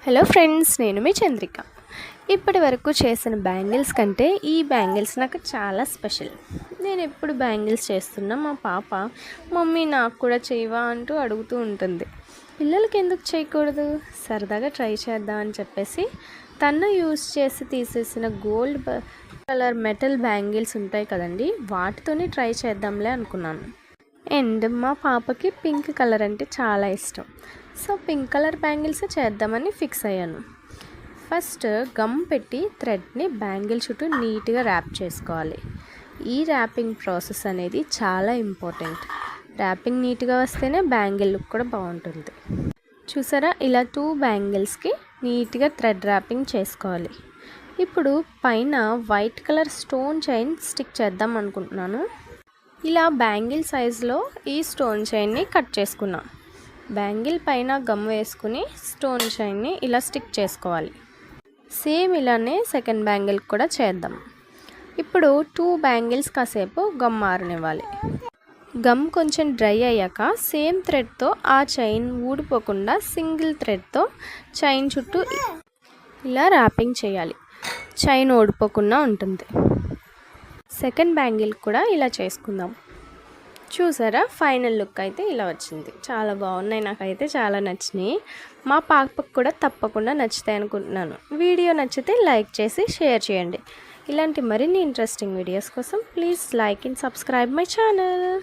Hello friends, నేను మీ చంద్రిక. ఇప్పటి వరకు చేసిన బ్యాంగిల్స్ కంటే ఈ బ్యాంగిల్స్ నాకు చాలా స్పెషల్. నేను ఎప్పుడు బ్యాంగిల్స్ చేస్తున్నా మా పాప మమ్మీ నాకు కూడా చేయవా అంటూ అడుగుతూ ఉంటుంది. పిల్లలకి ఎందుకు చేయకూడదు, సరదాగా ట్రై చేద్దాం అని చెప్పేసి తను యూస్ చేసి తీసేసిన గోల్డ్ కలర్ మెటల్ బ్యాంగిల్స్ ఉంటాయి కదండి, వాటితోనే ట్రై చేద్దాంలే అనుకున్నాను. అండ్ మా పాపకి పింక్ కలర్ అంటే చాలా ఇష్టం. సో పింక్ కలర్ బ్యాంగిల్స్ చేద్దామని ఫిక్స్ అయ్యాను. ఫస్ట్ గమ్ పెట్టి థ్రెడ్ని బ్యాంగిల్ చుట్టూ నీట్గా ర్యాప్ చేసుకోవాలి. ఈ ర్యాపింగ్ ప్రాసెస్ అనేది చాలా ఇంపార్టెంట్. ర్యాపింగ్ నీట్గా వస్తేనే బ్యాంగిల్ లుక్ కూడా బాగుంటుంది. చూసారా, ఇలా 2 బ్యాంగిల్స్కి నీట్గా థ్రెడ్ ర్యాపింగ్ చేసుకోవాలి. ఇప్పుడు పైన white colour stone chain stick చేద్దాం అనుకుంటున్నాను. ఇలా బ్యాంగిల్ సైజులో ఈ స్టోన్ చైన్ని కట్ చేసుకున్నా. బ్యాంగిల్ పైన గమ్ వేసుకుని స్టోన్ చైన్ని ఇలా స్టిక్ చేసుకోవాలి. సేమ్ ఇలానే సెకండ్ బ్యాంగిల్ కూడా చేద్దాం. ఇప్పుడు 2 బ్యాంగిల్స్ కాసేపు గమ్ ఆరనివ్వాలి. గమ్ కొంచెం డ్రై అయ్యాక సేమ్ థ్రెడ్తో ఆ చైన్ ఊడిపోకుండా సింగిల్ థ్రెడ్తో చైన్ చుట్టూ ఇలా ర్యాపింగ్ చేయాలి. చైన్ ఊడిపోకుండా ఉంటుంది. సెకండ్ బ్యాంగిల్ కూడా ఇలా చేసుకుందాం. చూసారా, ఫైనల్ లుక్ అయితే ఇలా వచ్చింది. చాలా బాగున్నాయి, నాకైతే చాలా నచ్చినాయి. మా పాపకు కూడా తప్పకుండా నచ్చుతాయి అనుకుంటున్నాను. వీడియో నచ్చితే లైక్ చేసి షేర్ చేయండి. ఇలాంటి మరిన్ని ఇంట్రెస్టింగ్ వీడియోస్ కోసం please like and subscribe my channel.